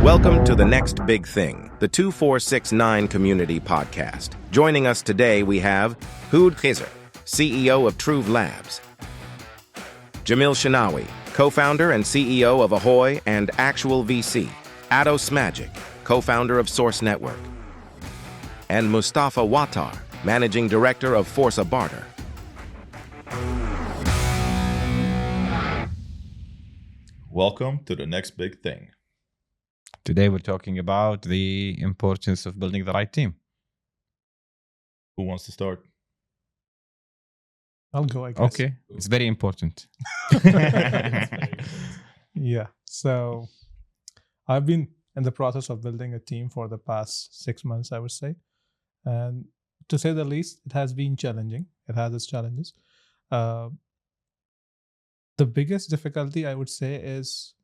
Welcome to The Next Big Thing, the 2469 Community Podcast. Joining us today, we have Khizer, CEO of Trouve Labs; Jamil Shinawi, co-founder and CEO of Ahoy and actual VC; Addo Smajic, co-founder of Source Network; and Mustafa Watar, managing director of Forsa Barter. Welcome to The Next Big Thing. Today we're talking about the importance of building the right team. Who wants to start? I'll go, I guess. Okay, it's very important. Yeah. So I've been in the process of building a team for the past 6 months, I would say. And to say the least, it has been challenging. It has its challenges. The biggest difficulty, I would say, is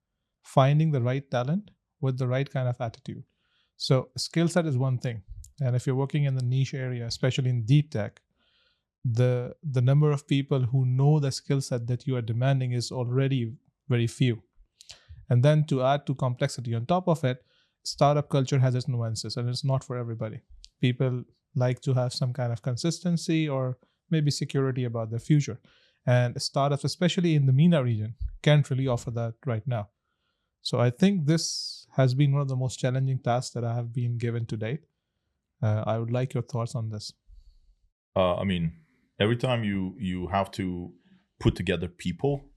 finding the right talent with the right kind of attitude. So skill set is one thing. And if you're working in the niche area, especially in deep tech, the number of people who know the skill set that you are demanding is already very few. And then to add to complexity on top of it, startup culture has its nuances and it's not for everybody. People like to have some kind of consistency or maybe security about their future. And startups, especially in the MENA region, can't really offer that right now. So I think this has been one of the most challenging tasks that I have been given to date. I would like your thoughts on this. Every time you have to put together people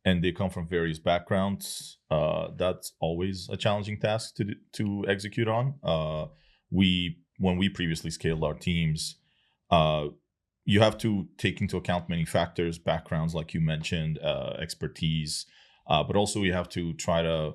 and they come from various backgrounds, that's always a challenging task to execute on. When we previously scaled our teams, you have to take into account many factors, backgrounds, like you mentioned, expertise, but also you have to try to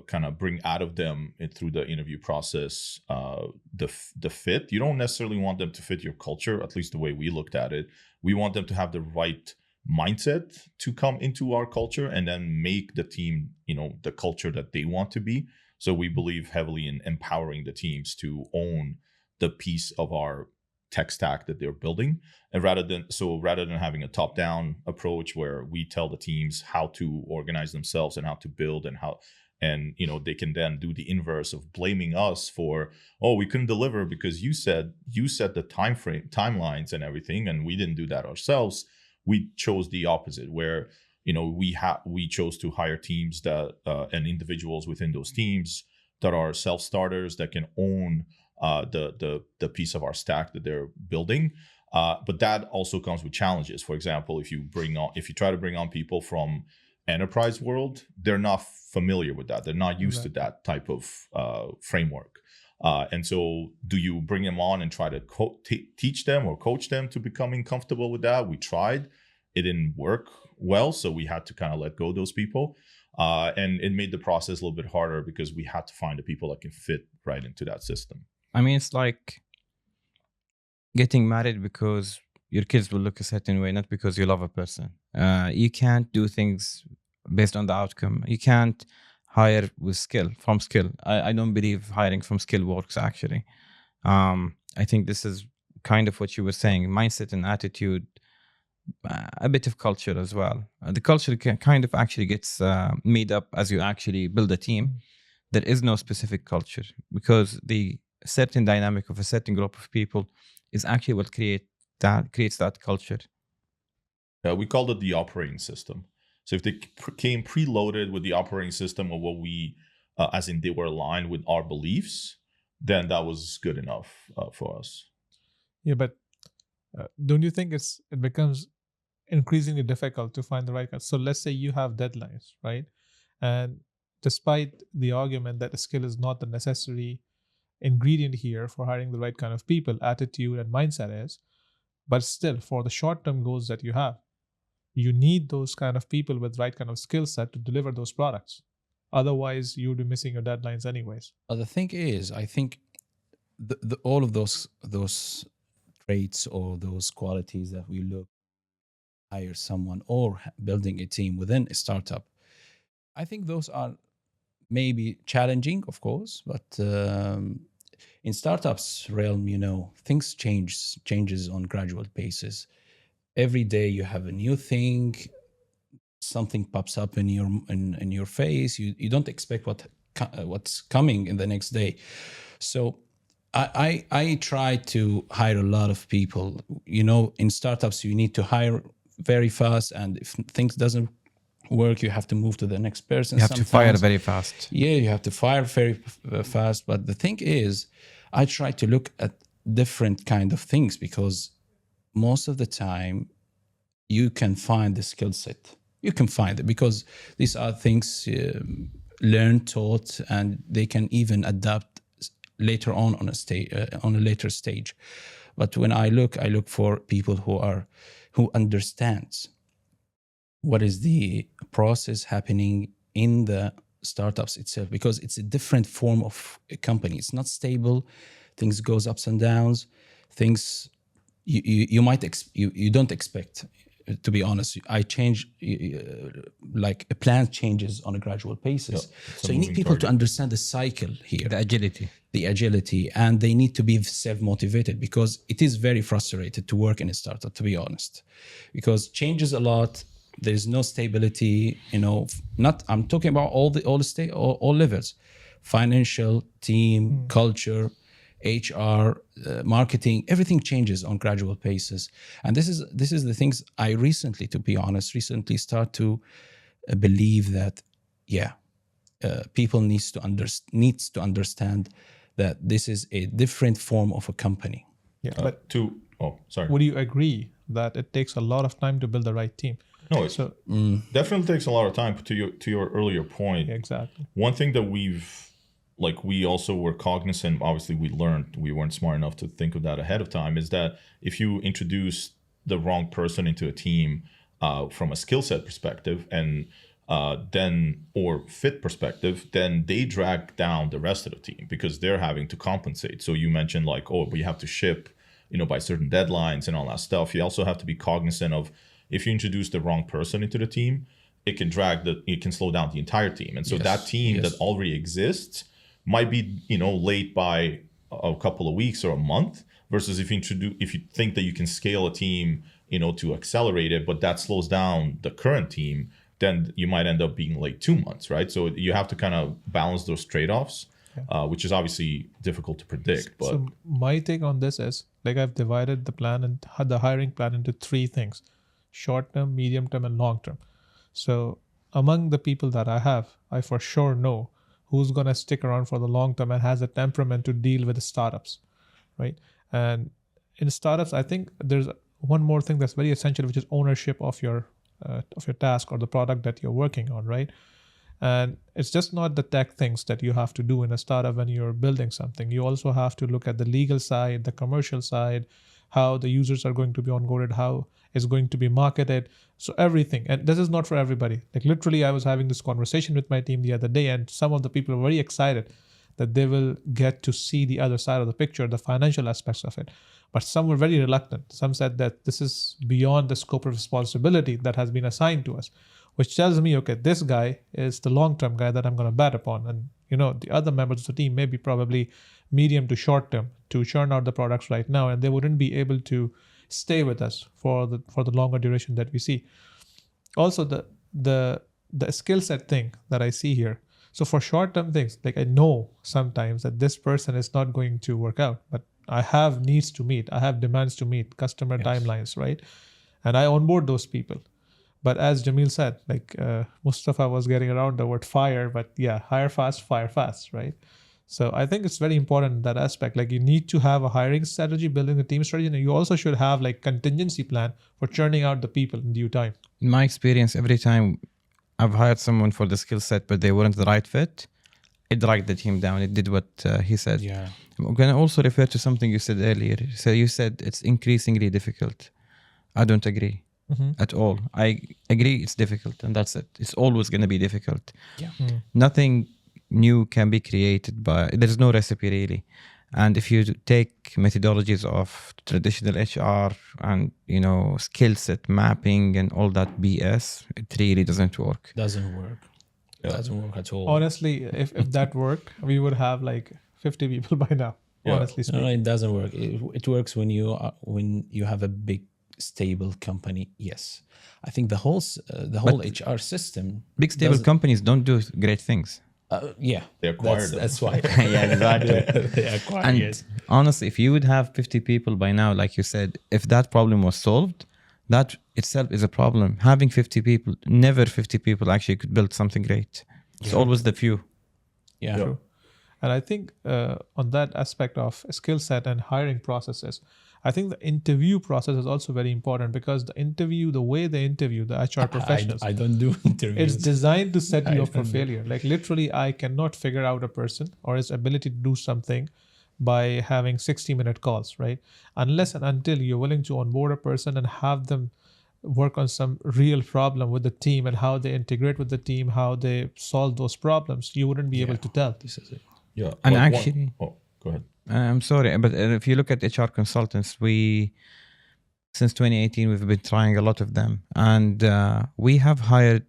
kind of bring out of them through the interview process the fit. You don't necessarily want them to fit your culture, at least the way we looked at it. We want them to have the right mindset to come into our culture and then make the team, the culture that they want to be. So we believe heavily in empowering the teams to own the piece of our tech stack that they're building, and rather than having a top-down approach where we tell the teams how to organize themselves and how to build and they can then do the inverse of blaming us for, oh, we couldn't deliver because you set the timelines and everything, and we didn't do that ourselves. We chose the opposite, where we chose to hire teams that and individuals within those teams that are self-starters that can own the piece of our stack that they're building. But that also comes with challenges. For example, if you try to bring on people from enterprise world, they're not familiar with that. They're not used to that type of framework. And so do you bring them on and try to teach them or coach them to becoming comfortable with that? We tried. It didn't work well, so we had to kind of let go of those people. And it made the process a little bit harder because we had to find the people that can fit right into that system. It's like getting married because your kids will look a certain way, not because you love a person. You can't do things based on the outcome. You can't hire from skill. I don't believe hiring from skill works, actually. I think this is kind of what you were saying, mindset and attitude, a bit of culture as well. The culture kind of actually gets made up as you actually build a team. There is no specific culture because the certain dynamic of a certain group of people is actually what creates that culture. We called it the operating system. So if they came preloaded with the operating system of what we, as in they were aligned with our beliefs, then that was good enough for us. Yeah, but don't you think it becomes increasingly difficult to find the right guy? So let's say you have deadlines, right? And despite the argument that the skill is not the necessary ingredient here for hiring the right kind of people, attitude and mindset is, but still for the short-term goals that you have, you need those kind of people with right kind of skill set to deliver those products. Otherwise, you'll be missing your deadlines anyways. The thing is, I think all of those traits or those qualities that we look hire someone or building a team within a startup, I think those are maybe challenging, of course, but in startups realm, things changes on gradual basis. Every day you have a new thing, something pops up in your face. You don't expect what what's coming in the next day. So I try to hire a lot of people. In startups, you need to hire very fast, and if things doesn't work, you have to move to the next person. You have to fire very fast. Yeah, you have to fire very fast. But the thing is, I try to look at different kind of things, because most of the time you can find the skill set. You can find it because these are things learned, taught, and they can even adapt later on a later stage. But when I look for people who understands what is the process happening in the startups itself, because it's a different form of a company. It's not stable. Things goes ups and downs. Things you don't expect. To be honest, I change like a plan changes on a gradual basis. Yeah, so you need people to understand the cycle here, the agility, and they need to be self-motivated, because it is very frustrating to work in a startup, to be honest, because changes a lot. There is no stability. I'm talking about all levels, financial, team, culture, HR, marketing, everything changes on gradual basis. And this is the things I recently start to believe that, people needs to understand that this is a different form of a company. Yeah, but sorry. would you agree that it takes a lot of time to build the right team? No, it definitely takes a lot of time. To your earlier point, yeah, exactly. One thing that we also were cognizant, obviously we learned, we weren't smart enough to think of that ahead of time, is that if you introduce the wrong person into a team from a skill set perspective and or fit perspective, then they drag down the rest of the team because they're having to compensate. So you mentioned we have to ship, by certain deadlines and all that stuff. You also have to be cognizant of, if you introduce the wrong person into the team, it can slow down the entire team. And so that team that already exists might be, late by a couple of weeks or a month, versus if you think that you can scale a team, to accelerate it, but that slows down the current team, then you might end up being late 2 months, right? So you have to kind of balance those trade-offs, which is obviously difficult to predict. But so my take on this is, I've divided the plan and the hiring plan into 3 things: short-term, medium-term, and long-term. So among the people that I have, I for sure know who's going to stick around for the long term and has a temperament to deal with the startups, right? And in startups, I think there's one more thing that's very essential, which is ownership of your task or the product that you're working on, right? And it's just not the tech things that you have to do in a startup when you're building something. You also have to look at the legal side, the commercial side, how the users are going to be onboarded, how it's going to be marketed. So everything. And this is not for everybody. Literally, I was having this conversation with my team the other day, and some of the people are very excited that they will get to see the other side of the picture, the financial aspects of it. But some were very reluctant. Some said that this is beyond the scope of responsibility that has been assigned to us, which tells me, okay, this guy is the long-term guy that I'm going to bet upon. And, the other members of the team may be probably medium to short-term to churn out the products right now, and they wouldn't be able to stay with us for the longer duration that we see. Also, the skill set thing that I see here. So for short-term things, I know sometimes that this person is not going to work out, but I have needs to meet, I have demands to meet, customer timelines, right? And I onboard those people. But as Jamil said, Mustafa was getting around the word fire, but hire fast, fire fast, right? So I think it's very important, that aspect. You need to have a hiring strategy, building a team strategy, and you also should have contingency plan for churning out the people in due time. In my experience, every time I've hired someone for the skill set, but they weren't the right fit, it dragged the team down. It did what he said. Yeah. I'm going to also refer to something you said earlier. So you said it's increasingly difficult. I don't agree at all. I agree it's difficult, and that's it. It's always going to be difficult. Yeah. Nothing new can be created there's no recipe really. And if you take methodologies of traditional HR and skill set mapping and all that BS, it really doesn't work. Doesn't work. Doesn't work at all. Honestly, if that worked, we would have 50 people by now. Yeah. Honestly speaking. No, it doesn't work. It works when you have a big stable company. Yes, I think the whole HR system. Big stable companies don't do great things. Yeah, They acquired them. that's why. Yeah, exactly. They acquired And it. honestly, if you would have 50 people by now, like you said, if that problem was solved, that itself is a problem. Having 50 people, never 50 people actually could build something great. It's always the few. Yeah. True. And I think on that aspect of skill set and hiring processes, I think the interview process is also very important, because the way they interview the HR professionals, I don't do interviews. it's designed to set you I up for don't do- failure. Like literally, I cannot figure out a person or his ability to do something by having 60-minute calls, right? Unless and until you're willing to onboard a person and have them work on some real problem with the team and how they integrate with the team, how they solve those problems, you wouldn't be able to tell. This is it. Yeah. And like actually- oh, go ahead. I'm sorry, but if you look at HR consultants, since 2018, we've been trying a lot of them. And we have hired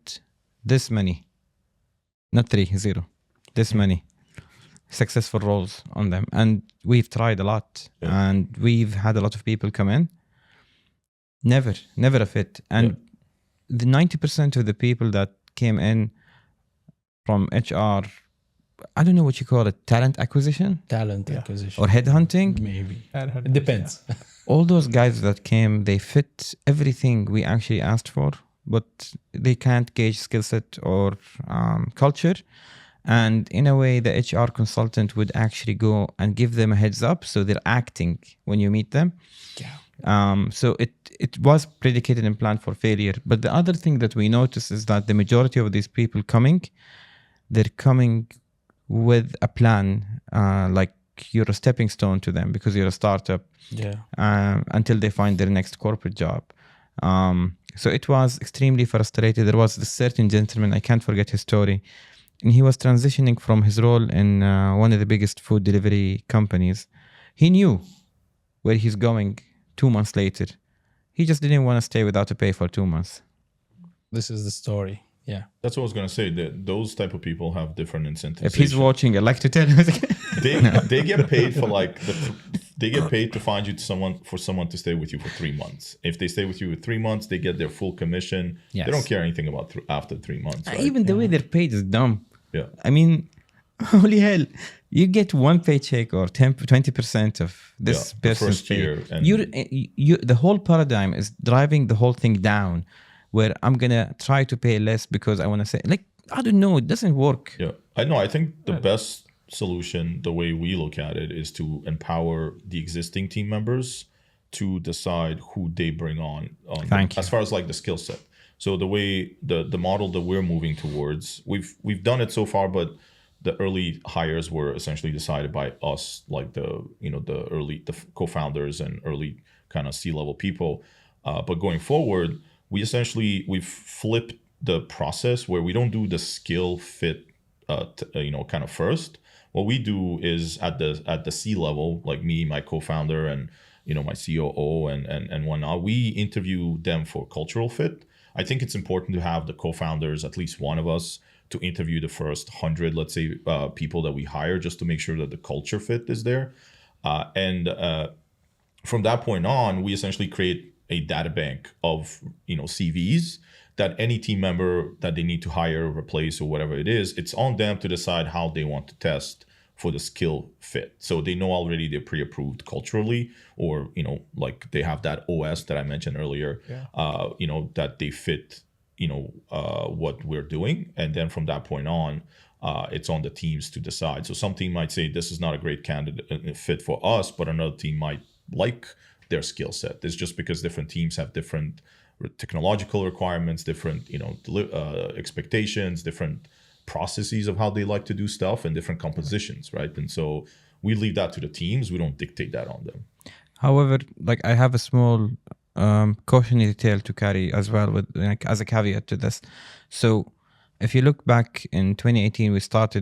this many, not 0, this many successful roles on them. And we've tried a lot. Yeah. And we've had a lot of people come in. Never a fit. And the 90% of the people that came in from HR, I don't know what you call it, talent acquisition Talent Yeah. acquisition. or headhunting. Maybe. And It depends. All those guys that came, they fit everything we actually asked for, but they can't gauge skill set or culture. And in a way, the HR consultant would actually go and give them a heads up, so they're acting when you meet them. Yeah. So it was predicated and planned for failure. But the other thing that we notice is that the majority of these people they're coming with a plan, like you're a stepping stone to them because you're a startup, Yeah. until they find their next corporate job. So it was extremely frustrating. There was this certain gentleman, I can't forget his story, and he was transitioning from his role in one of the biggest food delivery companies. He knew where he's going 2 months later. He just didn't want to stay without a pay for 2 months. This is the story. Yeah. That's what I was gonna say. That those type of people have different incentives. If he's watching, I'd like to tell him. They get paid for they get paid to find you someone to stay with you for 3 months. If they stay with you for 3 months, they get their full commission. Yes. They don't care anything about after 3 months. Right? Even the way they're paid is dumb. Yeah. I mean, holy hell. You get one paycheck or 20% of this the person's first pay. year, and The whole paradigm is driving the whole thing down, where I'm going to try to pay less because I want to say, like, I don't know, it doesn't work. Yeah, I know. I think the best solution, the way we look at it, is to empower the existing team members to decide who they bring on Thank you. as far as like the skill set. So the way the model that we're moving towards, we've done it so far, but the early hires were essentially decided by us, like the co-founders and early kind of C-level people. But going forward, we've flipped the process where we don't do the skill fit, kind of first. What we do is at the C level, like me, my co-founder, and my COO and whatnot, we interview them for cultural fit. I think it's important to have the co-founders, at least one of us, to interview the first 100, let's say, people that we hire, just to make sure that the culture fit is there. And from that point on, we essentially create a data bank of CVs that any team member that they need to hire, replace, or whatever it is, it's on them to decide how they want to test for the skill fit. So they know already they're pre-approved culturally, or like they have that OS that I mentioned earlier, that they fit what we're doing. And then from that point on, it's on the teams to decide. So some team might say this is not a great candidate fit for us, but another team might like their skill set. It's just because different teams have different technological requirements, different expectations, different processes of how they like to do stuff, and different compositions, right? And so we leave that to the teams. We don't dictate that on them. However, like, I have a small cautionary tale to carry as well, with as a caveat to this. So if you look back in 2018,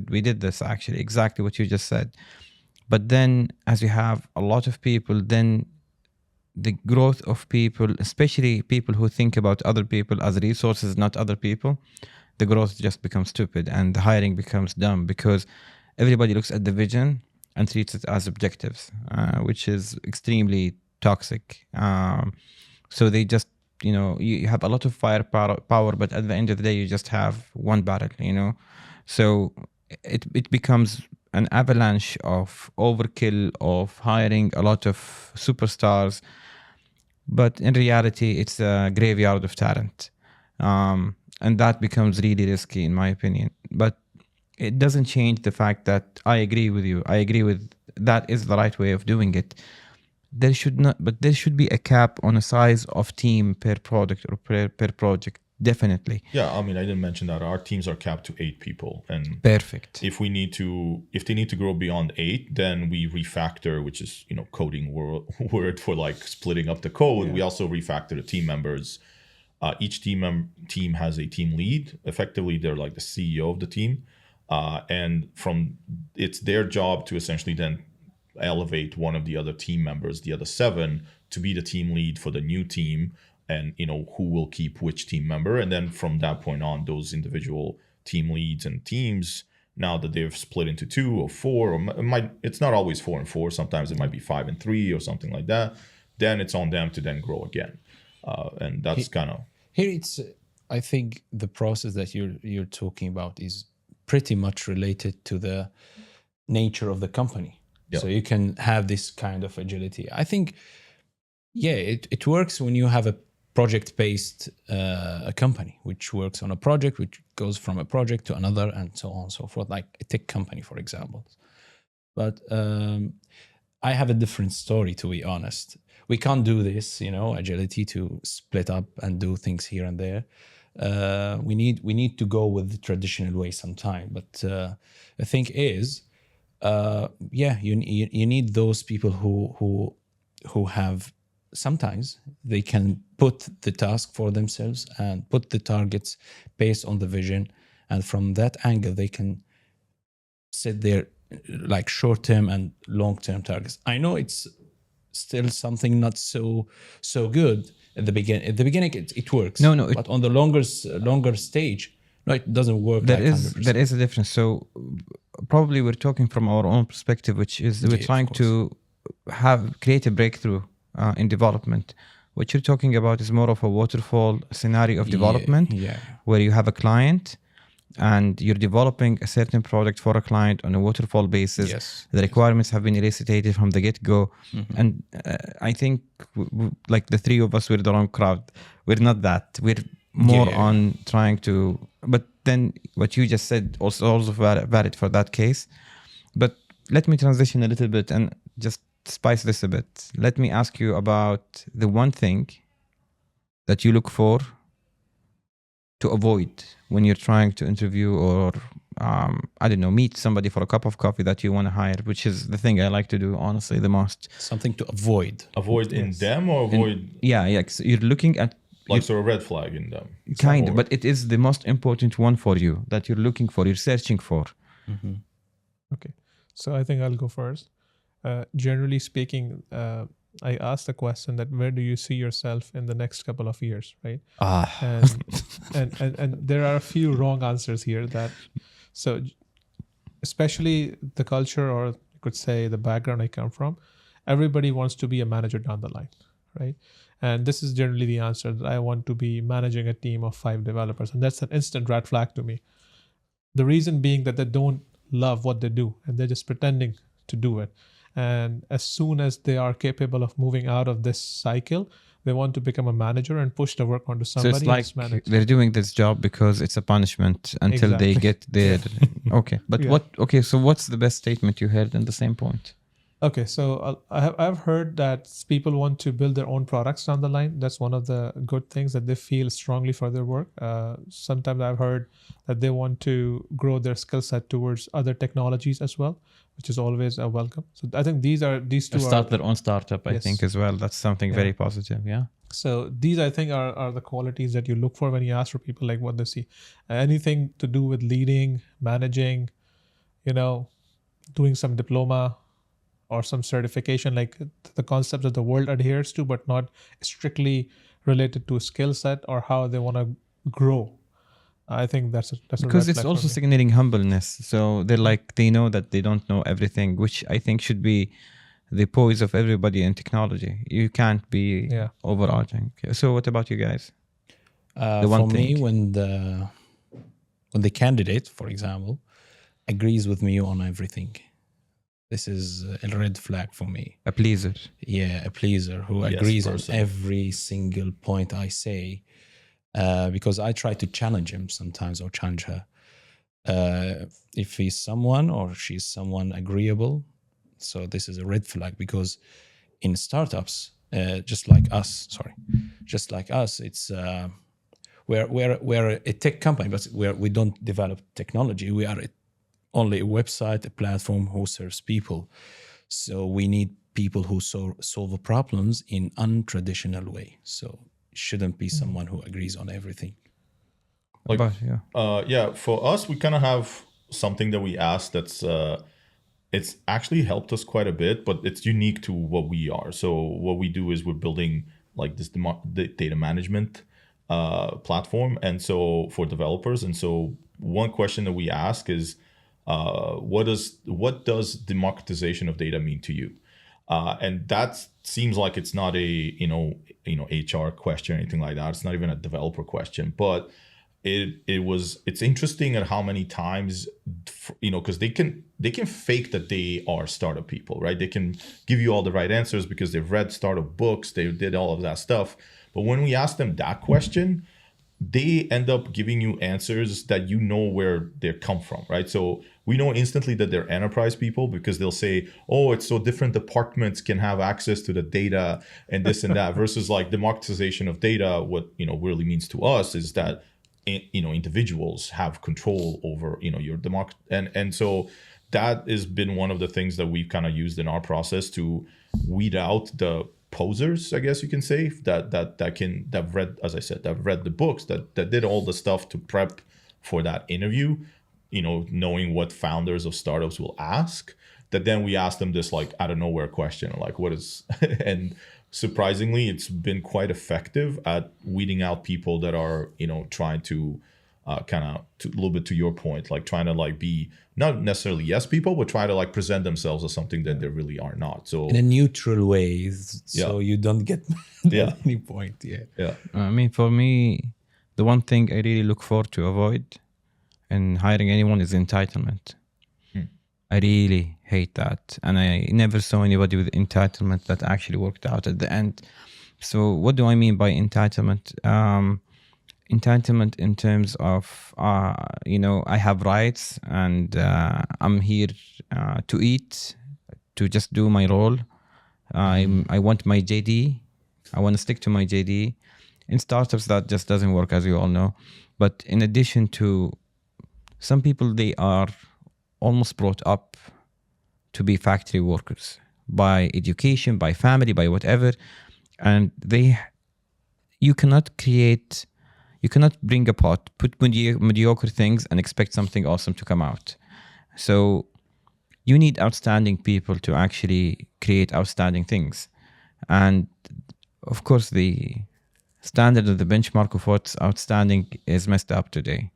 we did this actually, exactly what you just said. But then as you have a lot of people, then the growth of people, especially people who think about other people as resources, not other people, the growth just becomes stupid and the hiring becomes dumb, because everybody looks at the vision and treats it as objectives, which is extremely toxic. So they just, you have a lot of firepower, but at the end of the day, you just have one barrel, So it becomes an avalanche of overkill of hiring a lot of superstars, but in reality it's a graveyard of talent, and that becomes really risky in my opinion. But it doesn't change the fact that I agree with you. I agree with that is the right way of doing it. There should not, but there should be a cap on a size of team per product or per project. Definitely. Yeah, I mean, I didn't mention that our teams are capped to 8 people, and Perfect. if they need to grow beyond 8, then we refactor, which is coding word for like splitting up the code. We also refactor the team members. Each team has a team lead. Effectively, they're like the CEO of the team, and it's their job to essentially then elevate one of the other team members, the other 7, to be the team lead for the new team, and who will keep which team member. And then from that point on, those individual team leads and teams, now that they've split into 2 or 4, or it's not always 4 and 4, sometimes it might be 5 and 3 or something like that, then it's on them to then grow again. And that's kind of here. It's I think the process that you're talking about is pretty much related to the nature of the company. Yeah. So you can have this kind of agility. I think, it works when you have a project-based a company which works on a project, which goes from a project to another, and so on and so forth, like a tech company, for example. But I have a different story, to be honest. We can't do this, agility, to split up and do things here and there. We need to go with the traditional way sometime. But the thing is, you need those people who have, sometimes they can put the task for themselves and put the targets based on the vision, and from that angle they can set their like short-term and long-term targets. I know it's still something not so good at the beginning. At the beginning it works. No, but on the longer stage, no, it doesn't work. There like is 100%. there is a difference. So probably we're talking from our own perspective, which is we're trying to create a breakthrough in development. What you're talking about is more of a waterfall scenario of development, where you have a client and you're developing a certain product for a client on a waterfall basis. Yes. The requirements have been elicited from the get-go. And I think like the 3 of us, we're the wrong crowd. We're not that. We're more on trying to, but then what you just said also valid for that case. But let me transition a little bit and just spice this a bit. Let me ask you about the one thing that you look for to avoid when you're trying to interview or meet somebody for a cup of coffee that you want to hire, which is the thing I like to do, honestly, the most. Something to avoid in them, or avoid so you're looking at a red flag in them, kind of, but it is the most important one for you that you're looking for, you're searching for. Okay, so I think I'll go first. Generally speaking, I asked the question that where do you see yourself in the next couple of years, right? And there are a few wrong answers here. So especially the culture, or you could say the background I come from, everybody wants to be a manager down the line, right? And this is generally the answer, that I want to be managing a team of 5 developers, and that's an instant red flag to me. The reason being that they don't love what they do and they're just pretending to do it. And as soon as they are capable of moving out of this cycle, they want to become a manager and push the work onto somebody. So it's like they're doing this job because it's a punishment until they get there. Okay, but so what's the best statement you heard in the same point? Okay, so I've heard that people want to build their own products down the line. That's one of the good things, that they feel strongly for their work. Sometimes I've heard that they want to grow their skill set towards other technologies as well, which is always a welcome. So I think these two start their own startup, I think, as well. That's something very positive, So these, I think, are the qualities that you look for when you ask for people, like what they see. Anything to do with leading, managing, doing some diploma or some certification, like the concepts that the world adheres to, but not strictly related to a skill set or how they want to grow. I think that's because it's also signaling humbleness. So they know that they don't know everything, which I think should be the poise of everybody in technology. You can't be overarching. Okay. So what about you guys? For me, when the candidate, for example, agrees with me on everything. This is a red flag for me. A pleaser. Yeah, a pleaser who Yes, agrees on person. every single point I say, because I try to challenge him sometimes or challenge her. If he's someone or she's someone agreeable, so this is a red flag, because in startups, just like us, it's we're a tech company, but we don't develop technology. We are only a website, a platform who serves people. So we need people who solve problems in untraditional way. So it shouldn't be someone who agrees on everything. Like, But yeah. yeah, for us, we kind of have something that we ask that's it's actually helped us quite a bit, but it's unique to what we are. So what we do is we're building like this data management platform, and so for developers. And so one question that we ask is, what does democratization of data mean to you? And that seems like it's not a HR question or anything like that. It's not even a developer question, but it's interesting at how many times, because they can fake that they are startup people, right? They can give you all the right answers because they've read startup books, they did all of that stuff. But when we ask them that question, they end up giving you answers that where they come from, right? So we know instantly that they're enterprise people because they'll say, oh, it's so different departments can have access to the data and this and that, versus like democratization of data. What really means to us is that individuals have control over your and so that has been one of the things that we've kind of used in our process to weed out the posers, I guess you can say, that read the books, that did all the stuff to prep for that interview, knowing what founders of startups will ask, that then we ask them this like out of nowhere question, like what is and surprisingly it's been quite effective at weeding out people that are trying to kind of a little bit to your point, like trying to like be not necessarily yes people, but try to like present themselves as something that they really are not. So in a neutral way, so you don't get mad at any point. Yeah. I mean, for me, the one thing I really look forward to avoid in hiring anyone is entitlement. I really hate that. And I never saw anybody with entitlement that actually worked out at the end. So what do I mean by entitlement? Entitlement in terms of, I have rights and I'm here to eat, to just do my role. I want my JD. I want to stick to my JD. In startups, that just doesn't work, as you all know. But in addition to some people, they are almost brought up to be factory workers by education, by family, by whatever. And you cannot bring a pot, put mediocre things and expect something awesome to come out. So you need outstanding people to actually create outstanding things. And of course, the standard of the benchmark of what's outstanding is messed up today.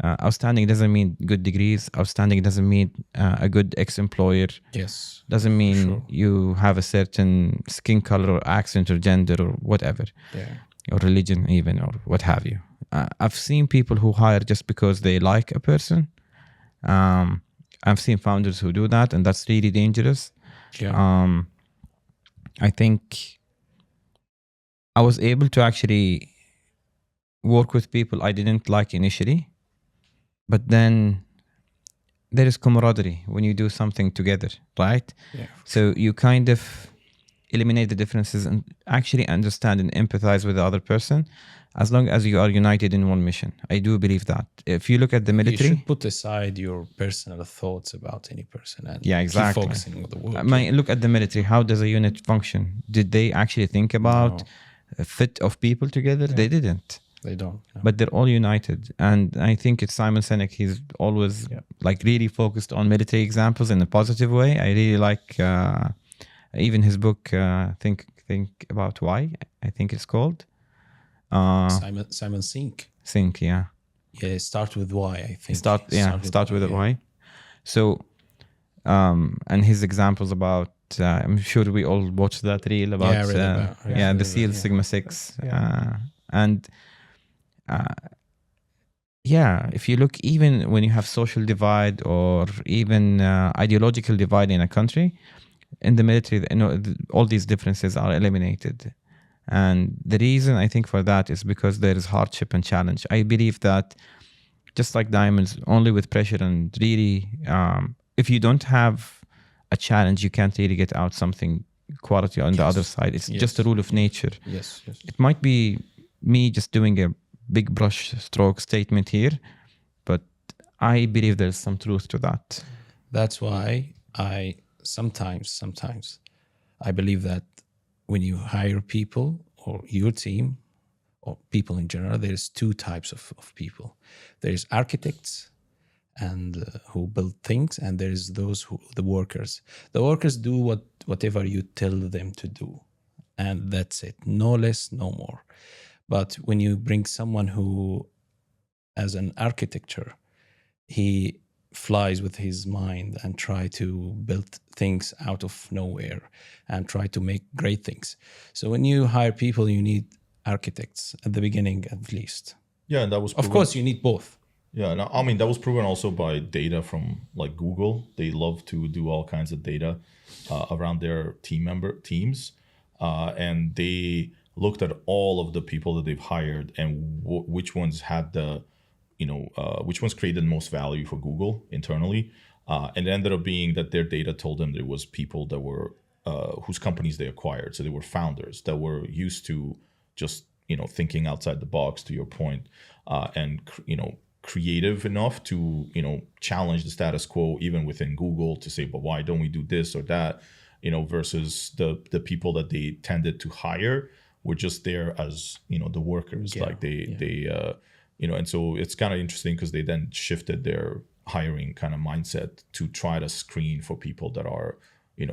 Outstanding doesn't mean good degrees. Outstanding doesn't mean a good ex-employer. Yes. Doesn't mean you have a certain skin color or accent or gender or whatever. Yeah. Or religion even, or what have you. I've seen people who hire just because they like a person. I've seen founders who do that, and that's really dangerous. Yeah. I think I was able to actually work with people I didn't like initially, but then there is camaraderie when you do something together, right? Yeah. So you kind of eliminate the differences and actually understand and empathize with the other person, as long as you are united in one mission. I do believe that. If you look at the military, you should put aside your personal thoughts about any person and exactly. keep focusing on the work. Look at the military. How does a unit function? Did they actually think about a fit of people together? They didn't. They don't. No. But they're all united. And I think it's Simon Sinek. He's always like really focused on military examples in a positive way. I really like even his book, Think About Why, I think it's called. Simon Sinek. Think, yeah. Yeah, start with why, I think. Start with why. So, and his examples about, I'm sure we all watched that reel about, the SEAL Sigma 6. And Yeah, if you look, even when you have social divide or even ideological divide in a country, in the military, all these differences are eliminated. And the reason I think for that is because there is hardship and challenge. I believe that just like diamonds, only with pressure and really, if you don't have a challenge, you can't really get out something quality on the other side. It's just a rule of nature. Yes. It might be me just doing a big brush stroke statement here, but I believe there's some truth to that. That's why I sometimes I believe that when you hire people or your team or people in general, there's two types of people. There's architects and who build things, and there's those the workers. The workers do whatever you tell them to do, and that's it. No less, no more. But when you bring someone who, as an architecture, he flies with his mind and try to build things out of nowhere and try to make great things. So when you hire people, you need architects at the beginning, at least. Yeah, and that was Of course, you need both. Yeah, no, I mean that was proven also by data from like Google. They love to do all kinds of data around their teams, and they looked at all of the people that they've hired and which ones had the, which ones created the most value for Google internally, and it ended up being that their data told them there was people that were whose companies they acquired, so they were founders that were used to just thinking outside the box, to your point, and creative enough to challenge the status quo even within Google, to say, but why don't we do this or that, versus the people that they tended to hire were just there as the workers. And so it's kind of interesting because they then shifted their hiring kind of mindset to try to screen for people that are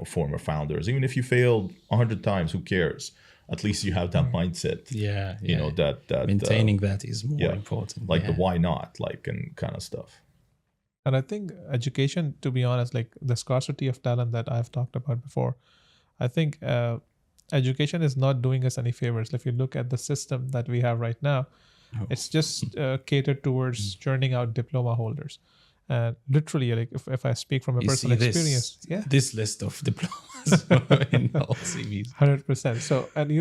former founders. Even if you failed 100 times, who cares? At least you have that mindset. That maintaining that is more important. Like the why not, and kind of stuff. And I think education, to be honest, like the scarcity of talent that I've talked about before, I think education is not doing us any favors. If you look at the system that we have right now, it's just catered towards churning out diploma holders. And literally, like if I speak from a personal experience, this list of diplomas in all CVs, 100%. So, and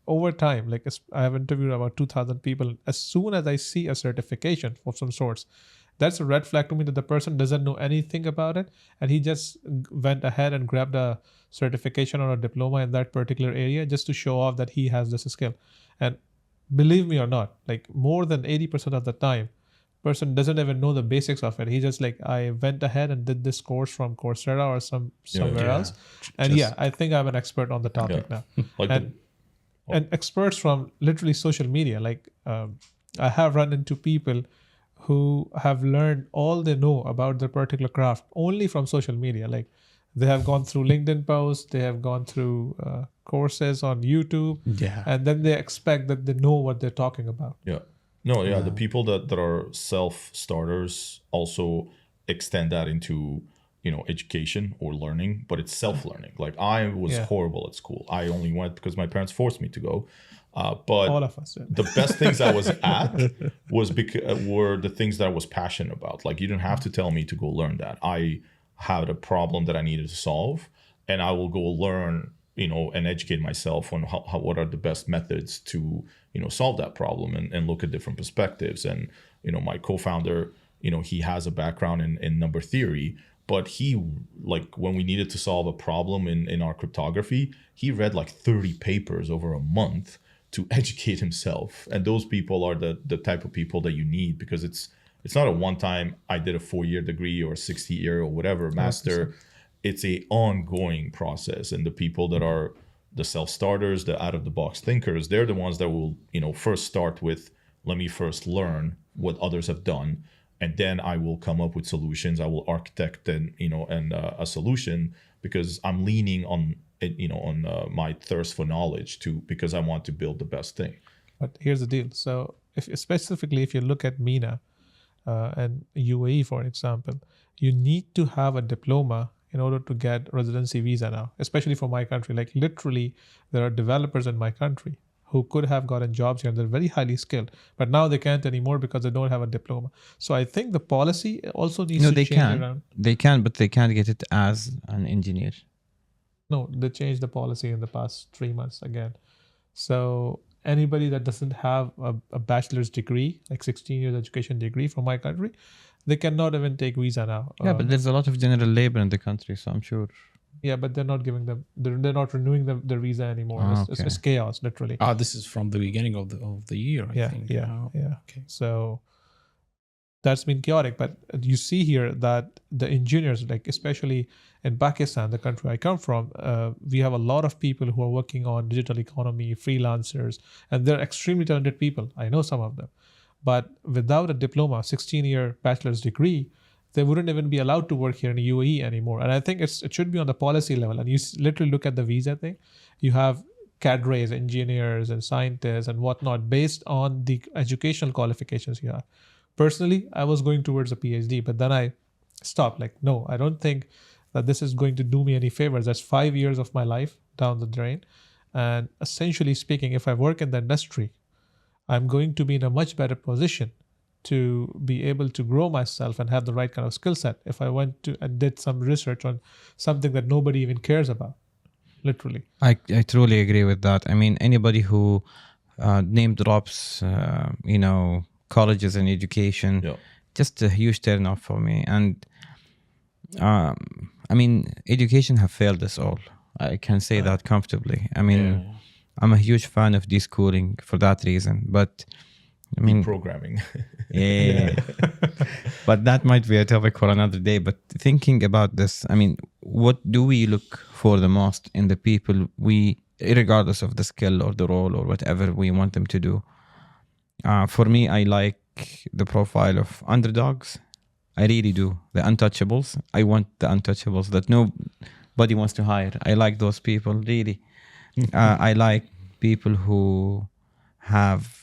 over time, like I have interviewed about 2,000 people. As soon as I see a certification of some sorts, that's a red flag to me that the person doesn't know anything about it, and he just went ahead and grabbed a certification or a diploma in that particular area just to show off that he has this skill. And believe me or not, like more than 80% of the time, person doesn't even know the basics of it. He just like, I went ahead and did this course from Coursera or somewhere else, and I think I'm an expert on the topic now. And experts from literally social media. Like I have run into people who have learned all they know about their particular craft only from social media. Like they have gone through LinkedIn posts, they have gone through courses on YouTube, and then they expect that they know what they're talking about. The people that are self-starters also extend that into education or learning, but it's self-learning. Like I was horrible at school. I only went because my parents forced me to go. But all of us, the best things I was at were the things that I was passionate about. Like you didn't have to tell me to go learn that. I had a problem that I needed to solve, and I will go learn and educate myself on what are the best methods to solve that problem, and look at different perspectives. And my co-founder, he has a background in number theory, but he, like when we needed to solve a problem in our cryptography, he read like 30 papers over a month to educate himself. And those people are the type of people that you need, because it's not a one time I did a 4-year degree or 60-year or whatever master. 100%. It's a ongoing process. And the people that are the self-starters, the out-of-the-box thinkers, they're the ones that will, first start with, let me first learn what others have done, and then I will come up with solutions. I will architect a solution, because I'm leaning on my thirst for knowledge too, because I want to build the best thing. But here's the deal. So if you look at MENA and UAE, for example, you need to have a diploma in order to get residency visa now, especially for my country. Like literally, there are developers in my country who could have gotten jobs here. They're very highly skilled, but now they can't anymore because they don't have a diploma. So I think the policy also needs No, to they change can. around. They can, but they can't get it as an engineer. No, they changed the policy in the past 3 months again. So anybody that doesn't have a bachelor's degree, like 16 years education degree from my country, they cannot even take visa now. Yeah, but there's a lot of general labor in the country, so I'm sure. Yeah, but they're not giving them. They're not renewing their visa anymore. Ah, It's chaos, literally. This is from the beginning of the year, I think. Yeah. Okay. So that's been chaotic. But you see here that the engineers, like especially in Pakistan, the country I come from, we have a lot of people who are working on digital economy, freelancers, and they're extremely talented people. I know some of them, but without a diploma, 16-year bachelor's degree, they wouldn't even be allowed to work here in the UAE anymore. And I think it should be on the policy level. And you literally look at the visa thing. You have cadres, engineers, and scientists and whatnot based on the educational qualifications you have. Personally, I was going towards a PhD, but then I stopped. Like, no, I don't think that this is going to do me any favors. That's 5 years of my life down the drain. And essentially speaking, if I work in the industry, I'm going to be in a much better position to be able to grow myself and have the right kind of skill set if I went to and did some research on something that nobody even cares about, literally. I truly agree with that. I mean, anybody who name drops, colleges and education, just a huge turn off for me. And I mean, education have failed us all. I can say that comfortably. I mean, I'm a huge fan of deschooling for that reason, but I mean, programming. Yeah. But that might be a topic for another day. But thinking about this, I mean, what do we look for the most in the people regardless of the skill or the role or whatever we want them to do? For me, I like the profile of underdogs. I really do. The untouchables. I want the untouchables that nobody wants to hire. I like those people, really. I like people who have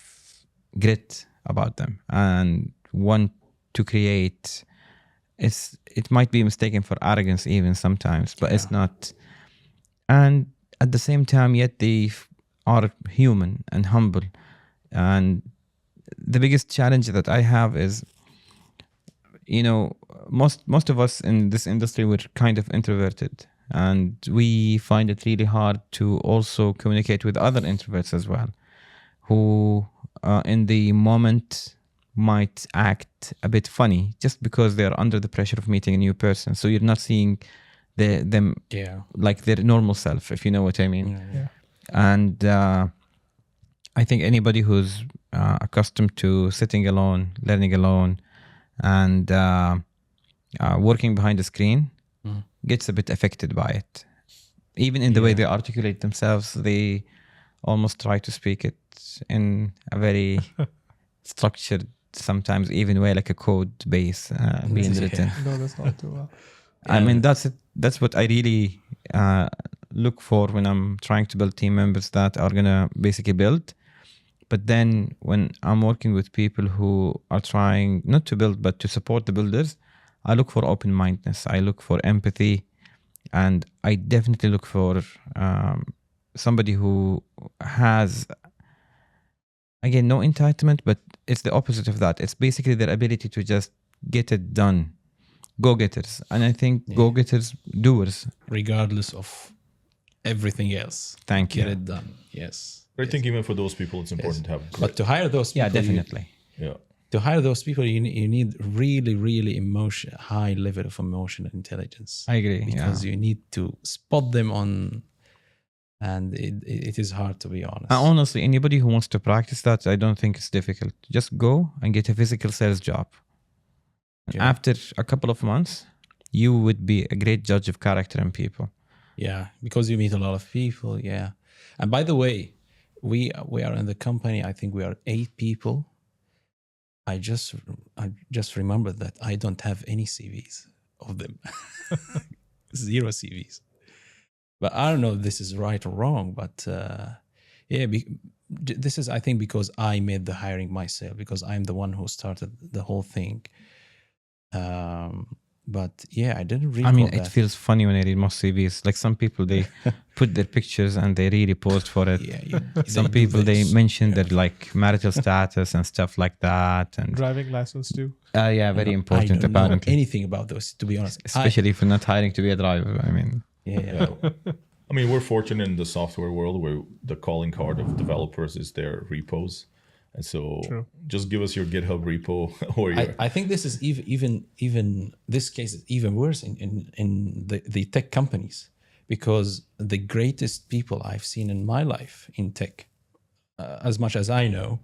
grit about them and want to create. It might be mistaken for arrogance even sometimes, but it's not. And at the same time, yet they are human and humble. And the biggest challenge that I have is, most of us in this industry, we're kind of introverted, and we find it really hard to also communicate with other introverts as well, who in the moment might act a bit funny just because they're under the pressure of meeting a new person. So you're not seeing them like their normal self, if you know what I mean. And I think anybody who's accustomed to sitting alone, learning alone, and working behind the screen gets a bit affected by it. Even in the way they articulate themselves, they almost try to speak it in a very structured, sometimes even way, like a code base being written. No, that's not too well. I mean, that's what I really look for when I'm trying to build team members that are gonna basically build. But then when I'm working with people who are trying not to build but to support the builders, I look for open-mindedness. I look for empathy, and I definitely look for somebody who has, again, no entitlement, but it's the opposite of that. It's basically their ability to just get it done. Go-getters. And I think go-getters, doers. Regardless of everything else. Thank you. Get it done. Yes. I think even for those people, it's important to have. But to hire those people, definitely. To hire those people, you need really, really high level of emotional intelligence. I agree. Because you need to spot them on, and it is hard, to be honest. Honestly, anybody who wants to practice that, I don't think it's difficult. Just go and get a physical sales job. And after a couple of months, you would be a great judge of character and people. Yeah, because you meet a lot of people. Yeah. And by the way, we are in the company, I think we are 8 people. I just remembered that I don't have any CVs of them. 0 CVs. But I don't know if this is right or wrong, but this is, I think, because I made the hiring myself, because I'm the one who started the whole thing. But yeah, I didn't read. I mean, it feels funny when I read most CVs. Like some people, they put their pictures and they really post for it. Yeah, Some people, they mention their like marital status and stuff like that. And driving license too. yeah, very important I don't apparently. know anything about those, to be honest. Especially if you're not hiring to be a driver. I mean, Yeah. I mean, we're fortunate in the software world where the calling card of developers is their repos. And so True. just give us your GitHub repo or your... I think this is even this case is even worse in the tech companies, because the greatest people I've seen in my life in tech, as much as I know,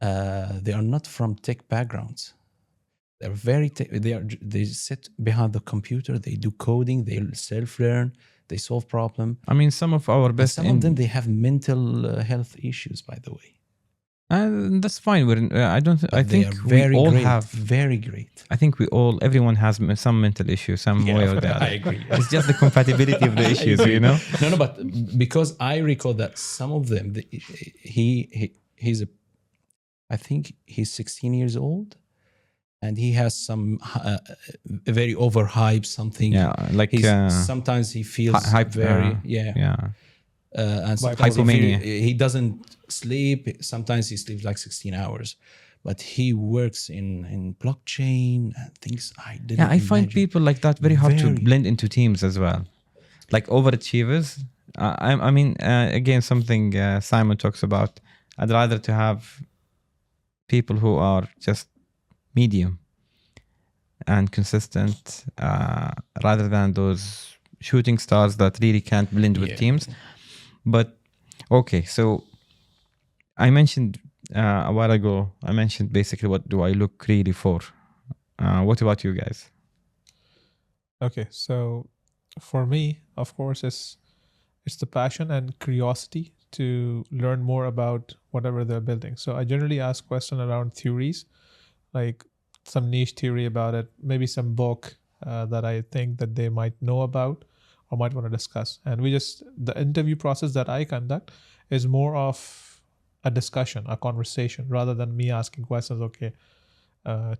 they are not from tech backgrounds. They're they sit behind the computer, they do coding, they self-learn, they solve problem. I mean, some of our best. Some of them, they have mental health issues, by the way. That's fine. I don't. I They think are very we all great, have. very great. I think everyone has some mental issue, some way or the other. I agree. It's just the compatibility of the issues, you know. No, but because I recall that some of them, he's I think he's 16 years old, and he has some very overhyped something. Yeah, like sometimes he feels hype. very yeah. And sometimes Hypomania. he doesn't sleep. Sometimes he sleeps like 16 hours, but he works in blockchain and things I didn't. Yeah, I find imagine. people like that very hard to blend into teams as well, like overachievers. I mean, again, something Simon talks about. I'd rather to have people who are just medium and consistent, rather than those shooting stars that really can't blend with teams. But okay, so I mentioned a while ago, I mentioned basically what do I look really for. What about you guys? Okay, so for me, of course, it's the passion and curiosity to learn more about whatever they're building. So I generally ask questions around theories, like some niche theory about it, maybe some book that I think that they might know about or might want to discuss. And the interview process that I conduct is more of a discussion, a conversation, rather than me asking questions. Okay,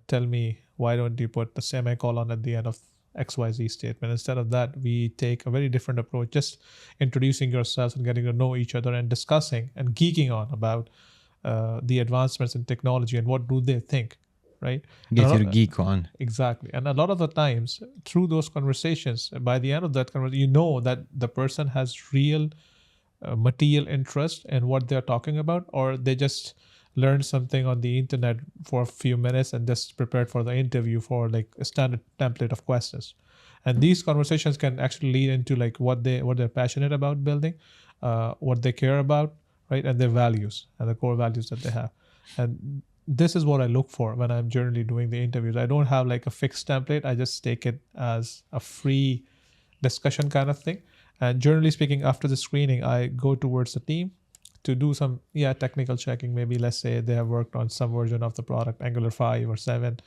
tell me, why don't you put the semicolon at the end of XYZ statement? Instead of that, we take a very different approach, just introducing yourselves and getting to know each other and discussing and geeking on about the advancements in technology and what do they think, right? Get your geek on. Exactly. And a lot of the times through those conversations, by the end of that conversation, you know that the person has real material interest in what they're talking about, or they just learned something on the internet for a few minutes and just prepared for the interview for like a standard template of questions. And these conversations can actually lead into like what they're passionate about building, what they care about, right? And their values and the core values that they have. And this is what I look for when I'm generally doing the interviews. I don't have like a fixed template. I just take it as a free discussion kind of thing. And generally speaking, after the screening, I go towards the team to do some technical checking. Maybe let's say they have worked on some version of the product, Angular 5 or 7.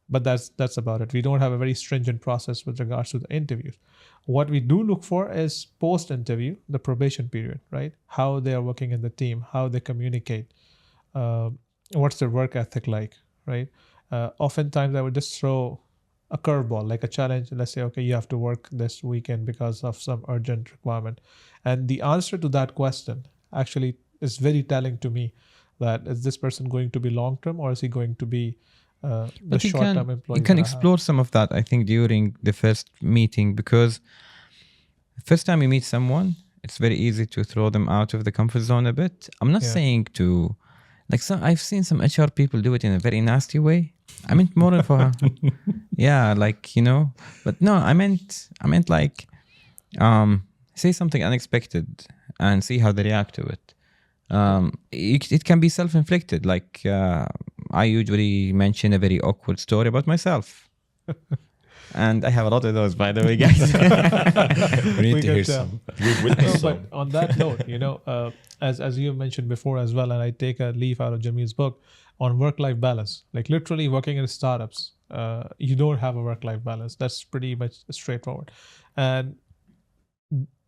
But that's about it. We don't have a very stringent process with regards to the interviews. What we do look for is post-interview, the probation period, right? How they are working in the team, how they communicate, what's their work ethic like, right? Oftentimes I would just throw a curveball, like a challenge. Let's say, okay, you have to work this weekend because of some urgent requirement. And the answer to that question actually is very telling to me that is this person going to be long-term or is he going to be the short-term employee? You can explore some of that, I think, during the first meeting, because the first time you meet someone, it's very easy to throw them out of the comfort zone a bit. I'm not saying to, like, I've seen some HR people do it in a very nasty way. I meant more of a, but no, I meant like, say something unexpected and see how they react to it. It can be self-inflicted. Like I usually mention a very awkward story about myself. And I have a lot of those, by the way, guys. We need to hear some. We've witnessed But some. on that note, as you mentioned before as well, and I take a leaf out of Jamil's book on work-life balance, like literally working in startups, you don't have a work-life balance. That's pretty much straightforward. And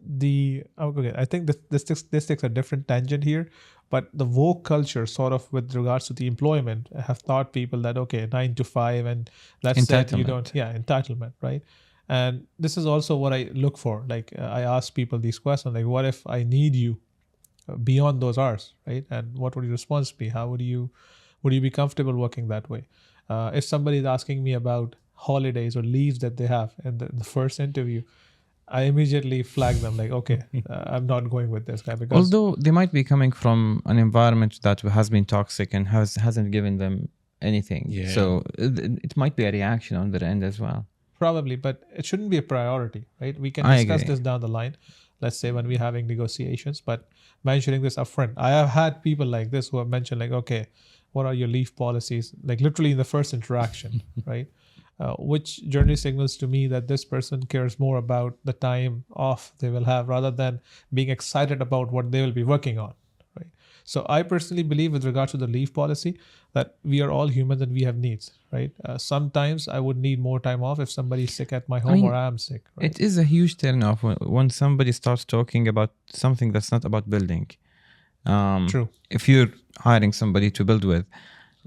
okay, I think this takes a different tangent here, but the woke culture, sort of with regards to the employment, have taught people that okay, 9 to 5, and that's it. You don't, Entitlement. entitlement, right? And this is also what I look for. Like I ask people these questions, like, what if I need you beyond those hours, right? And what would your response be? How would you be comfortable working that way? If somebody is asking me about holidays or leaves that they have in the first interview, I immediately flag them like, okay, I'm not going with this guy because Although they might be coming from an environment that has been toxic and hasn't given them anything. Yeah. So it might be a reaction on their end as well. probably, but it shouldn't be a priority, right? We can I discuss agree. this down the line, let's say when we're having negotiations, but mentioning this upfront. I have had people like this who have mentioned like, okay, what are your leave policies? Like literally in the first interaction, right? Which generally signals to me that this person cares more about the time off they will have rather than being excited about what they will be working on, right? So I personally believe with regard to the leave policy that we are all humans and we have needs, right? Sometimes I would need more time off if somebody's sick at my home mean, or I'm sick, right? It is a huge turnoff when somebody starts talking about something that's not about building. True. If you're hiring somebody to build with,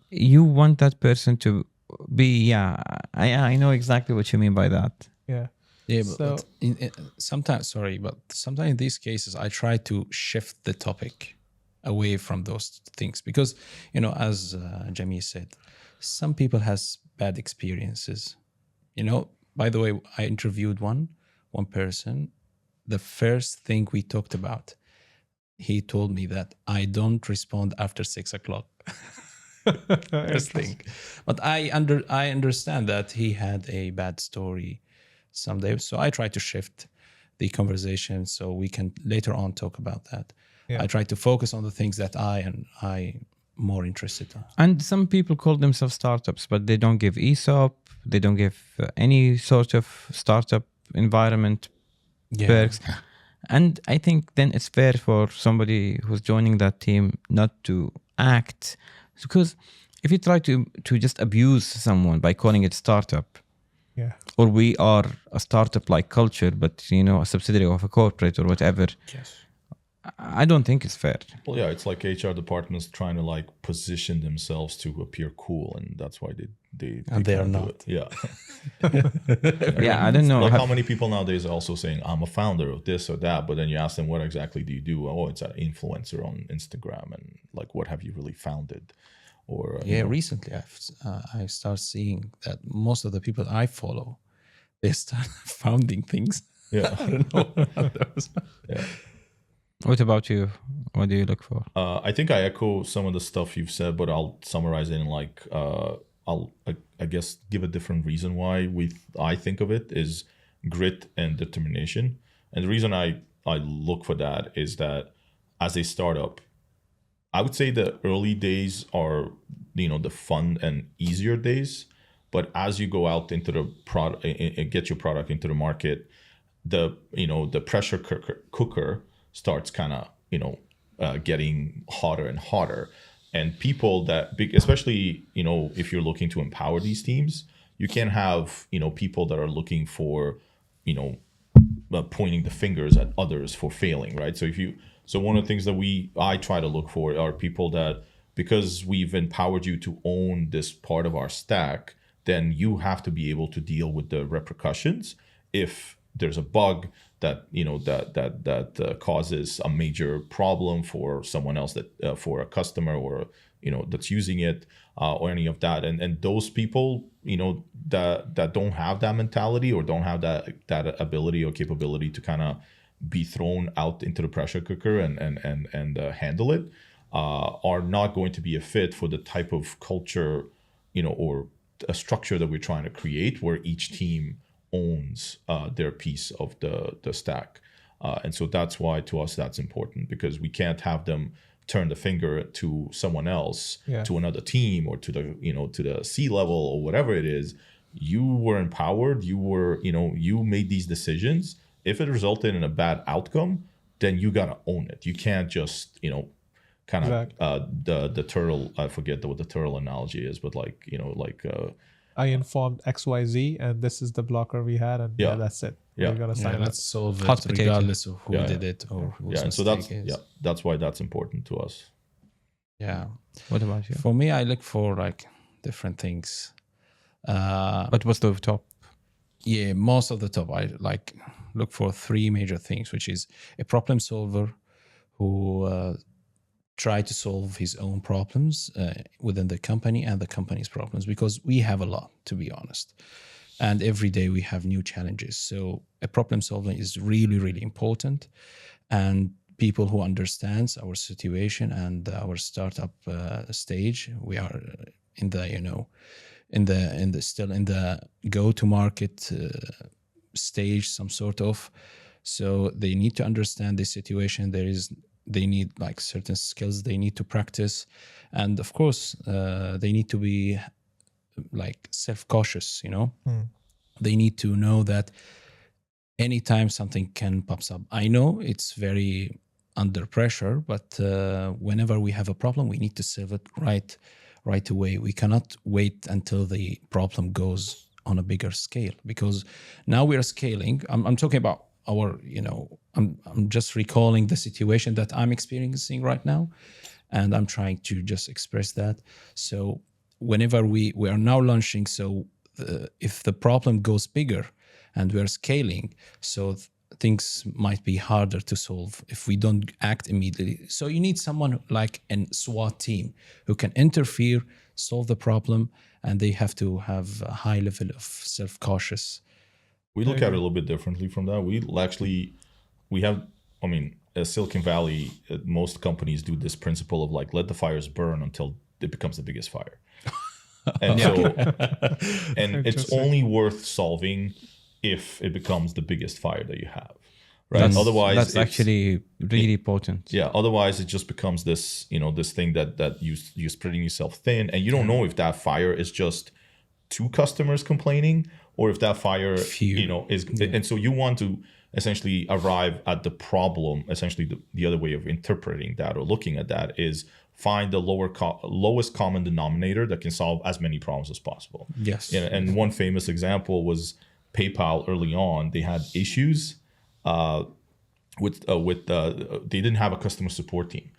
you want that person to be, I know exactly what you mean by that. Yeah. Yeah, So- but sometimes in these cases, I try to shift the topic away from those things because, as Jamil said, some people has bad experiences. By the way, I interviewed one person. The first thing we talked about, he told me that I don't respond after 6 o'clock. First thing, but I understand that he had a bad story someday, so I try to shift the conversation so we can later on talk about that. Yeah. I try to focus on the things that I more interested in. And some people call themselves startups, but they don't give ESOP, they don't give any sort of startup environment perks. And I think then it's fair for somebody who's joining that team not to act, because if you try to just abuse someone by calling it startup, Yeah. or we are a startup like culture, but a subsidiary of a corporate or whatever, Yes. I don't think it's fair. Well, yeah, it's like HR departments trying to like position themselves to appear cool, and that's why they And they are can't do not. it. Yeah. Yeah, I don't know. Like how many people nowadays are also saying I'm a founder of this or that, but then you ask them what exactly do you do? Oh, it's an influencer on Instagram, and like what have you really founded? Or Recently I start seeing that most of the people I follow, they start founding things. Yeah. I don't know. Yeah. What about you? What do you look for? I think I echo some of the stuff you've said, but I'll summarize it in like I guess give a different reason why I think of it is grit and determination. And the reason I look for that is that as a startup, I would say the early days are the fun and easier days, but as you go out into the product and get your product into the market, the pressure cooker starts kind of getting hotter and hotter, and people that especially if you're looking to empower these teams, you can't have people that are looking for pointing the fingers at others for failing, right? So one of the things that I try to look for are people that, because we've empowered you to own this part of our stack, then you have to be able to deal with the repercussions if there's a bug that that causes a major problem for someone else, that for a customer or that's using it or any of that, and those people that don't have that mentality or don't have that ability or capability to kind of be thrown out into the pressure cooker and handle it are not going to be a fit for the type of culture or a structure that we're trying to create, where each team owns their piece of the stack. And so that's why to us that's important, because we can't have them turn the finger to someone else, to another team, or to the to the C level or whatever it is. You were empowered, you made these decisions. If it resulted in a bad outcome, then you gotta own it. You can't just kind of the turtle, I forget what the turtle analogy is, but like I informed XYZ, and this is the blocker we had, and Yeah. that's it. Yeah. We're gonna sign Yeah, up. let's solve Hot it potato. regardless of who Yeah, did it or whose Yeah, and so mistake is. that's why that's important to us. Yeah. What about you? For me, I look for like different things. But what's the top? Yeah, most of the top, I like look for three major things, which is a problem solver who try to solve his own problems within the company and the company's problems, because we have a lot, to be honest. And every day we have new challenges. So a problem solving is really, really important. And people who understands our situation and our startup stage, we are in the, still in the go-to-market stage, some sort of. So they need to understand the situation. They need like certain skills they need to practice, and of course they need to be like self-cautious. They need to know that anytime something can pops up. I know it's very under pressure, but whenever we have a problem, we need to solve it right away. We cannot wait until the problem goes on a bigger scale, because now we are scaling. I'm talking about our, I'm just recalling the situation that I'm experiencing right now, and I'm trying to just express that. So whenever we are now launching, so if the problem goes bigger and we're scaling, so things might be harder to solve if we don't act immediately. So you need someone like a SWAT team who can interfere, solve the problem, and they have to have a high level of self-cautious. We look at it a little bit differently from that. We have, as Silicon Valley, most companies do this principle of like, let the fires burn until it becomes the biggest fire. And and it's only worth solving if it becomes the biggest fire that you have. Right. Otherwise, that's actually really potent. Yeah. Otherwise, it just becomes this, this thing that you're spreading yourself thin, and you don't know if that fire is just two customers complaining, or if that fire, is. And so you want to essentially arrive at the problem. Essentially, the other way of interpreting that or looking at that is find the lowest common denominator that can solve as many problems as possible. Yes. And one famous example was PayPal. Early on, they had issues with they didn't have a customer support team,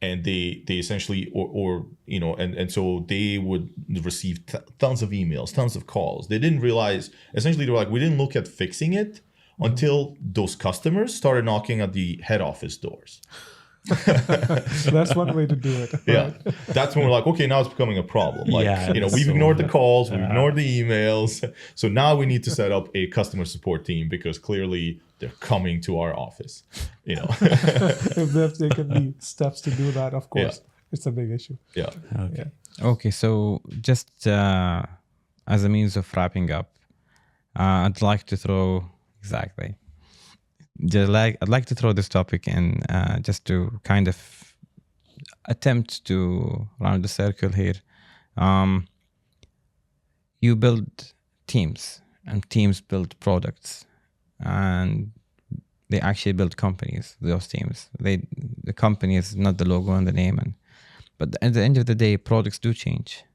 and they essentially and so they would receive tons of emails, tons of calls. They didn't realize, essentially they were like, we didn't look at fixing it until those customers started knocking at the head office doors. That's one way to do it. Right? Yeah, that's when we're like, okay, now it's becoming a problem. Like, we've so ignored the calls, we've ignored the emails, so now we need to set up a customer support team, because clearly they're coming to our office. If there can be steps to do that, of course, it's a big issue. Yeah. Okay, so just as a means of wrapping up, I'd like to throw I'd like to throw this topic in just to kind of attempt to round the circle here. You build teams, and teams build products, and they actually build companies. Those teams, the company is not the logo and the name, but at the end of the day, products do change.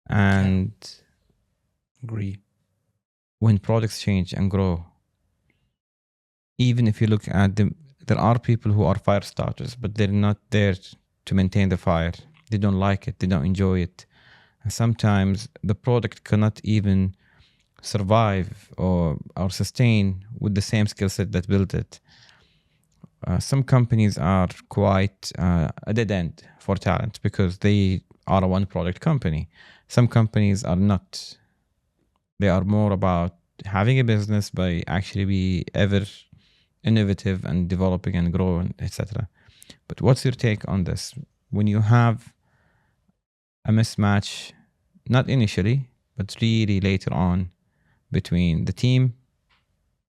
And Agree. When products change and grow, even if you look at them, there are people who are fire starters, but they're not there to maintain the fire. They don't like it. They don't enjoy it. And sometimes the product cannot even survive or sustain with the same skill set that built it. Some companies are quite a dead end for talent because they are a one product company. Some companies are not. They are more about having a business by actually be ever innovative and developing and growing, etc. But what's your take on this? When you have a mismatch, not initially, but really later on, between the team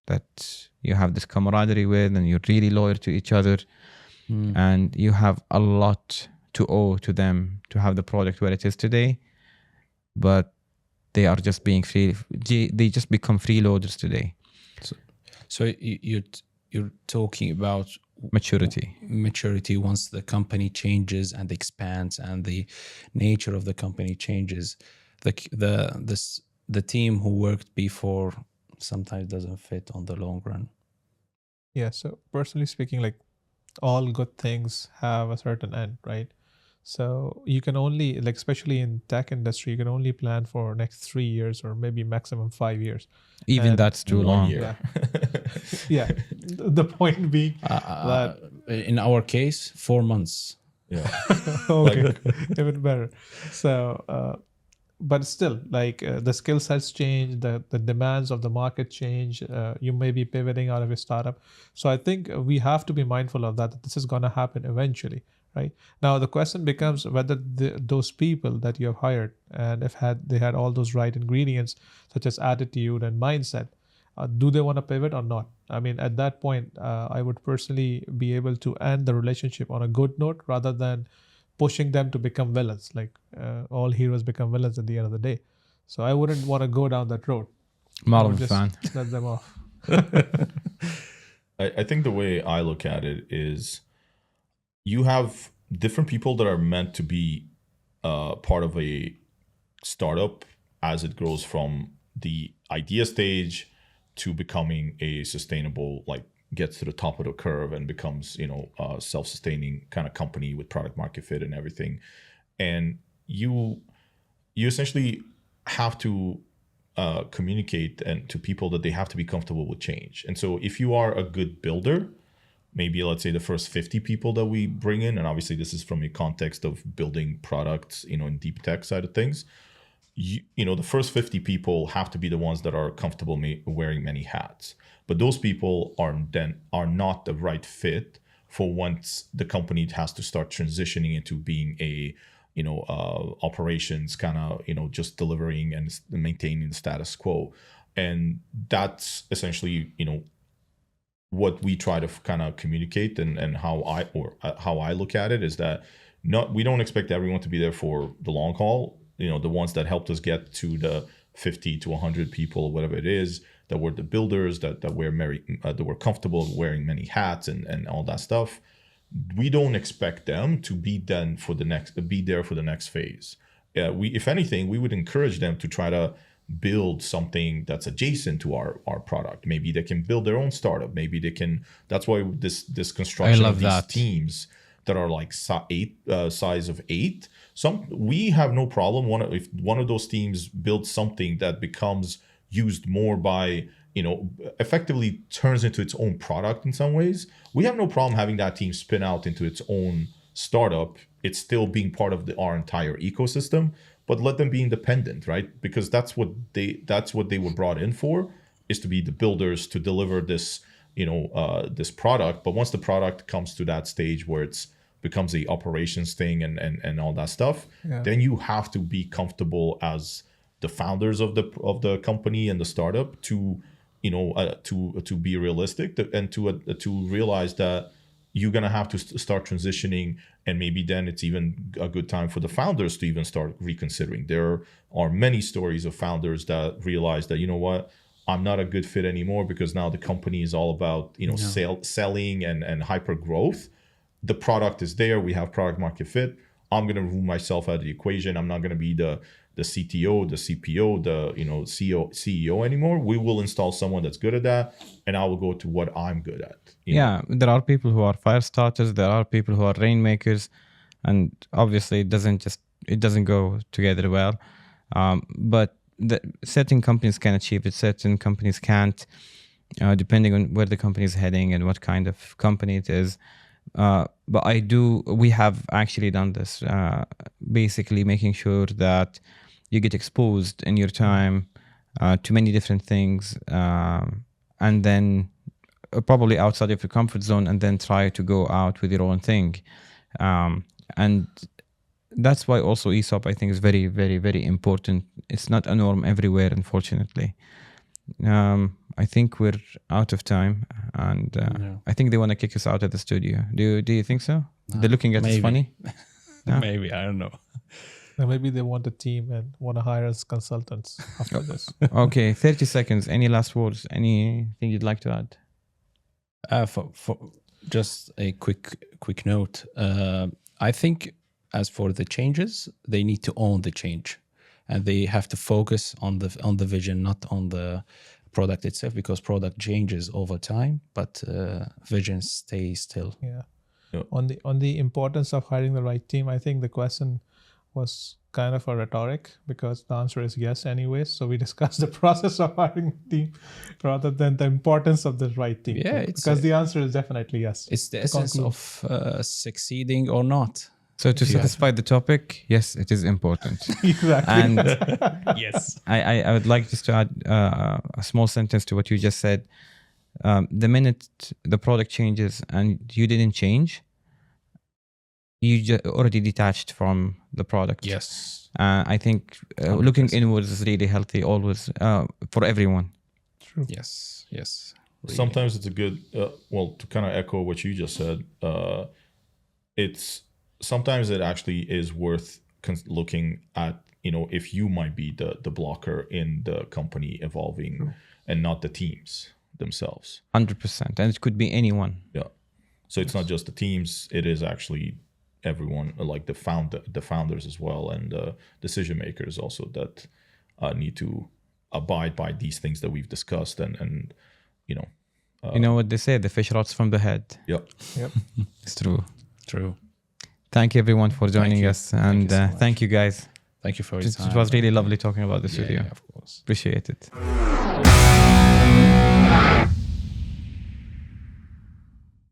that you have this camaraderie with and you're really loyal to each other, and you have a lot to owe to them to have the product where it is today, but they are just being free. They just become freeloaders today. So you're talking about maturity once the company changes and expands and the nature of the company changes. the team who worked before sometimes doesn't fit on the long run. Yeah. So personally speaking, like all good things have a certain end, right? So you can only, like, especially in tech industry, you can only plan for next 3 years or maybe maximum 5 years. Even And- that's too 1 long. year. Yeah. The point being that In our case, 4 months. Yeah. okay, even better. So, but still, like the skill sets change, the demands of the market change. You may be pivoting out of your startup. So I think we have to be mindful of that. That this is going to happen eventually, right? Now the question becomes whether those people that you have hired and if they had all those right ingredients, such as attitude and mindset. Do they want to pivot or not? I mean, at that point, I would personally be able to end the relationship on a good note rather than pushing them to become villains. Like all heroes become villains at the end of the day. So I wouldn't want to go down that road. I Marvel would just fan. let them off. I think the way I look at it is you have different people that are meant to be part of a startup as it grows from the idea stage to becoming a sustainable, like gets to the top of the curve and becomes, a self-sustaining kind of company with product market fit and everything. And you essentially have to communicate and to people that they have to be comfortable with change. And so if you are a good builder, maybe let's say the first 50 people that we bring in, and obviously this is from a context of building products, in deep tech side of things, the first 50 people have to be the ones that are comfortable wearing many hats. But those people are not the right fit for once the company has to start transitioning into being a operations kind of, just delivering and maintaining the status quo. And that's essentially, what we try to kind of communicate and how I look at it is that we don't expect everyone to be there for the long haul. The ones that helped us get to the 50 to 100 people or whatever it is, that were the builders that were comfortable wearing many hats and all that stuff. We don't expect them to be there for the next phase. If anything, we would encourage them to try to build something that's adjacent to our product. Maybe they can build their own startup. Maybe they can. That's why this construction of these teams that are like size of 8. We have no problem. If one of those teams builds something that becomes used more by, effectively turns into its own product in some ways, we have no problem having that team spin out into its own startup. It's still being part of our entire ecosystem, but let them be independent, right? Because that's what they were brought in for, is to be the builders, to deliver this, this product. But once the product comes to that stage where it's becomes a operations thing and all that stuff, then you have to be comfortable as the founders of the company and the startup to be realistic and to realize that you're gonna have to start transitioning, and maybe then it's even a good time for the founders to even start reconsidering. There are many stories of founders that realize that, what, I'm not a good fit anymore because now the company is all about selling and hyper growth. The product is there, we have product market fit. I'm gonna remove myself out of the equation. I'm not gonna be the CTO, the CPO, the CEO anymore. We will install someone that's good at that, and I will go to what I'm good at. There are people who are fire starters. There are people who are rainmakers, and obviously it doesn't go together well. But certain companies can achieve it. Certain companies can't, depending on where the company is heading and what kind of company it is. But we have actually done this, basically making sure that you get exposed in your time to many different things, and then probably outside of your comfort zone, and then try to go out with your own thing. And that's why also ESOP, I think, is very, very, very important. It's not a norm everywhere, unfortunately. I think we're out of time, and I think they want to kick us out of the studio. Do you think so? They're looking at us funny? Maybe, I don't know. And maybe they want a team and want to hire us consultants after this. Okay, 30 seconds. Any last words? Anything you'd like to add? For just a quick note. I think as for the changes, they need to own the change. and they have to focus on the vision, not on the product itself, because product changes over time, but vision stays still. Yeah. Yeah. On the importance of hiring the right team, I think the question was kind of a rhetoric, because the answer is yes anyways. So we discussed the process of hiring a team rather than the importance of the right team. Yeah, it's because the answer is definitely yes. It's the To essence conclude. of succeeding or not. So to If you have- satisfy the topic, yes, it is important. Exactly. And Yes. I would like just to add a small sentence to what you just said. The minute the product changes and you didn't change, you already detached from the product. Yes. I think looking inwards is really healthy always for everyone. True. Yes. Yes. Really. Sometimes it's a good to kind of echo what you just said, it's sometimes it actually is worth looking at, if you might be the blocker in the company evolving and not the teams themselves. 100%. And it could be anyone. Yeah. So it's not just the teams, it is actually everyone, like the founders as well, and decision makers also, that need to abide by these things that we've discussed, and you know what they say, the fish rots from the head. Yep. It's true. True. Thank you everyone for joining us, and Thank you so much. thank you guys. Thank you for your time. It was really lovely talking about this with you. Yeah, of course. Appreciate it.